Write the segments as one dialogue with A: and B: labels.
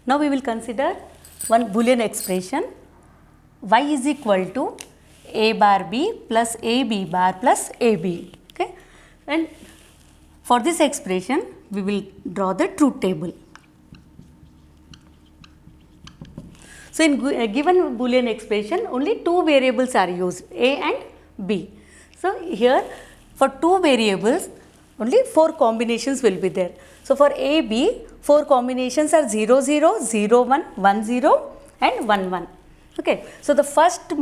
A: Now we will consider one Boolean expression y is equal to a bar b plus ab bar plus ab. Okay, and for this expression we will draw the truth table. So in given Boolean expression only two variables are used, a and b. So here for two variables only 4 combinations will be there. So for a b 4 combinations are 0 0 0 1 1 0 and 1 1. Okay, so the first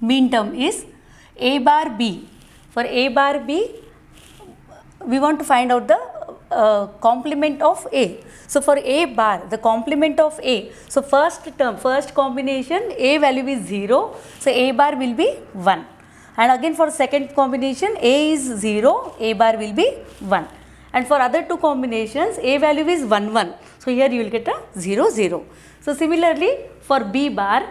A: mean term is a bar b. For a bar b we want to find out the complement of a. So for a bar the complement of a, so first term, first combination a value is 0, so a bar will be 1, and again for second combination a is 0, a bar will be 1, and for other two combinations a value is 1 1, so here you will get a 0 0. So similarly for b bar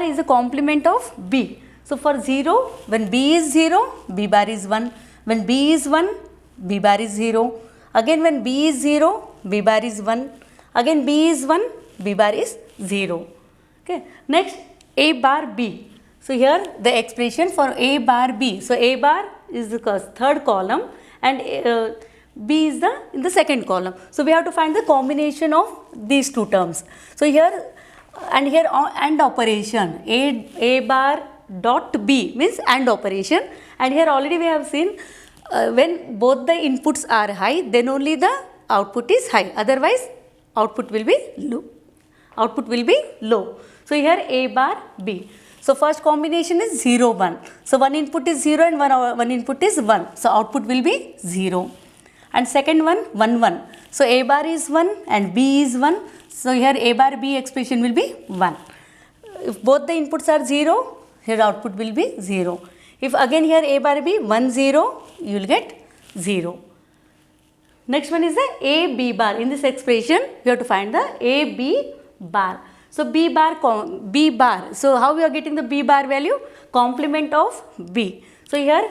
A: is a complement of b. So for 0, when b is 0 b bar is 1, when b is 1 b bar is 0, again when b is 0 b bar is 1, again b is 1 b bar is 0. Okay, next a bar b. So here the expression for a bar b, so a bar is the third column and b is in the second column. So we have to find the combination of these two terms. So here and here AND operation, a bar dot b means AND operation, and here already we have seen when both the inputs are high then only the output is high, otherwise output will be low. So here a bar b. So first combination is 0 1. So one input is 0 and one input is 1. So output will be 0. And second one 1 1. So a bar is 1 and b is 1. So here a bar b expression will be 1. If both the inputs are 0, here output will be 0. If again here a bar b 1 0, you will get 0. Next one is the a b bar. In this expression you have to find the a b bar. So b bar. So how we are getting the b bar value? Complement of b. So here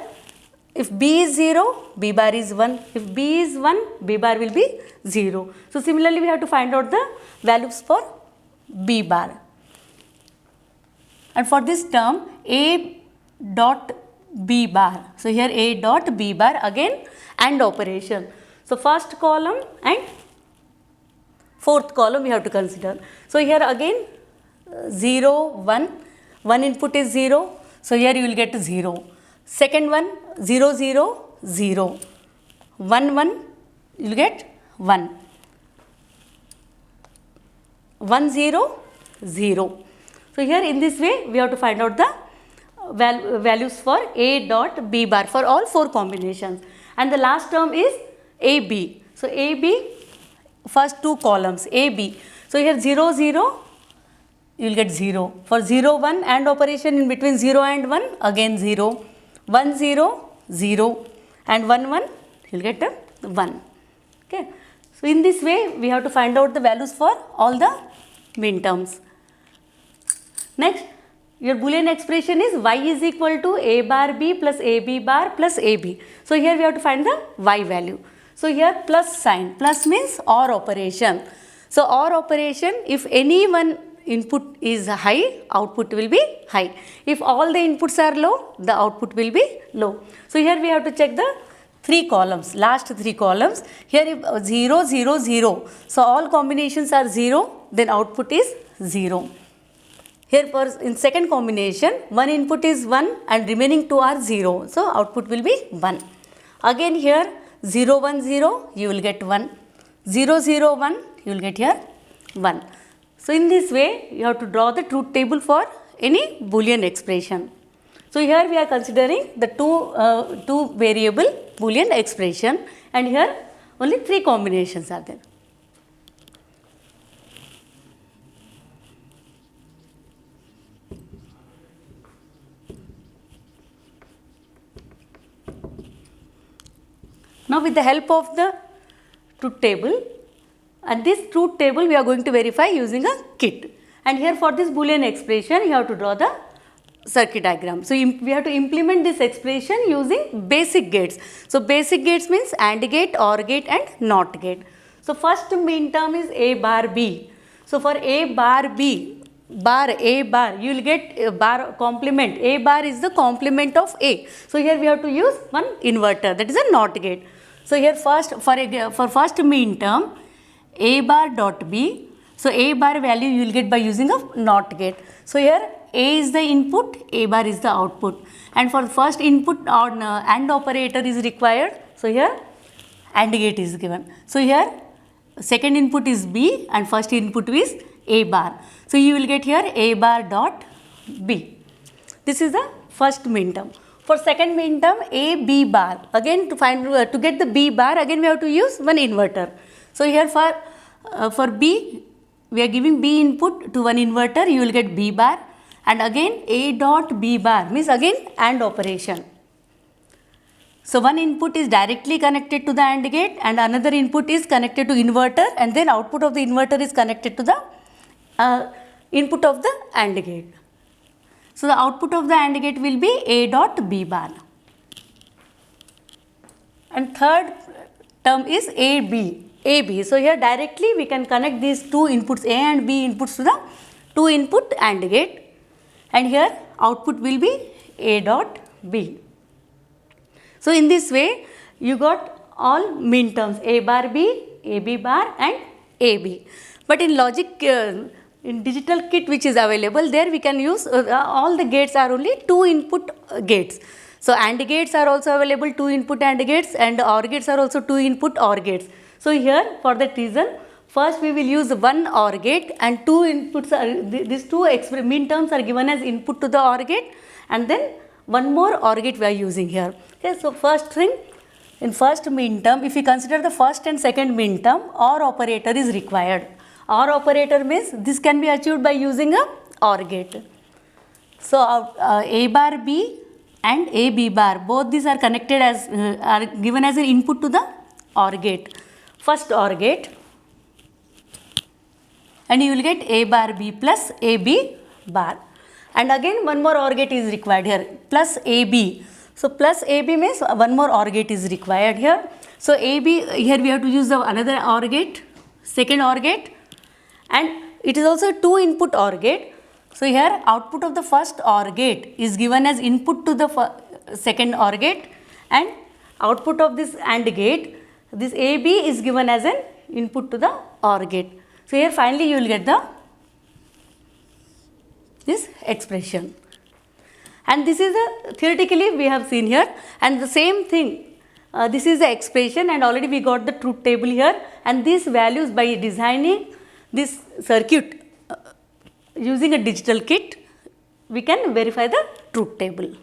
A: if b is 0, b bar is 1. If b is 1, b bar will be 0. So similarly we have to find out the values for b bar. And for this term a dot b bar. So here a dot b bar, again AND operation. So first column and fourth column we have to consider. So here again 0 1, one input is 0, so here you will get 0. Second one 0 0 0, 1 1 you will get 1, 1 0 0. So here in this way we have to find out the values for a dot b bar for all 4 combinations, and the last term is ab. So ab, first 2 columns ab. So here 0 0 you will get 0. For 0 1 AND operation in between 0 and 1, again 0, 1 0 0, and 1 1 you will get a 1. Okay. So in this way we have to find out the values for all the min terms. Next, your Boolean expression is y is equal to a bar b plus ab bar plus ab. So here we have to find the y value. So here plus sign, plus means OR operation. So OR operation, if any one input is high, output will be high. If all the inputs are low, the output will be low. So here we have to check the 3 columns, last 3 columns. Here if 0 0 0, so all combinations are 0, then output is 0. Here for in second combination, one input is 1 and remaining 2 are 0. So output will be 1. Again here 0 1 0, you will get 1. 0 0 1, you will get here 1. So in this way you have to draw the truth table for any Boolean expression. So here we are considering the two variable Boolean expression, and here only 3 combinations are there. Now with the help of the truth table, and this truth table we are going to verify using a kit. And here for this Boolean expression you have to draw the circuit diagram. So we have to implement this expression using basic gates. So basic gates means AND gate, OR gate and NOT gate. So first main term is a bar b. So for A bar B, bar A bar, you will get a bar complement. A bar is the complement of A. So here we have to use one inverter, that is a NOT gate. So here first for first mean term, A bar dot B. So A bar value you will get by using a NOT gate. So here A is the input, A bar is the output. And for first input on AND operator is required. So here AND gate is given. So here second input is B and first input is A bar. So you will get here A bar dot B. This is the first mean term. For second mean term, A B bar. Again to get the B bar, again we have to use one inverter. So here for B, we are giving B input to one inverter, you will get B bar, and again A dot B bar means again AND operation. So one input is directly connected to the AND gate and another input is connected to inverter, and then output of the inverter is connected to the input of the AND gate. So the output of the AND gate will be A dot B bar. And third term is AB. AB. So here directly we can connect these two inputs A and B inputs to the two input AND gate, and here output will be A dot B. So in this way you got all mean terms A bar B, AB bar and AB. But in logic, in digital kit which is available, there we can use all the gates are only two input gates. So AND gates are also available, two input AND gates, and OR gates are also two input OR gates. So here for that reason, first we will use one OR gate and two inputs are, these two mean terms are given as input to the OR gate, and then one more OR gate we are using here. Okay, so first thing, in first mean term, if we consider the first and second mean term, OR operator is required. OR operator means this can be achieved by using a OR gate. So A bar B and A B bar, both these are connected as are given as an input to the OR gate. First OR gate, and you will get A bar B plus AB bar, and again one more OR gate is required here, plus AB. So plus AB means one more OR gate is required here. So AB, here we have to use another OR gate, second OR gate, and it is also a two input OR gate. So here output of the first OR gate is given as input to the second OR gate, and output of this AND gate, this AB is given as an input to the OR gate. So here finally you will get this expression, and this is the theoretically we have seen here, and the same thing, this is the expression, and already we got the truth table here, and these values by designing this circuit using a digital kit we can verify the truth table.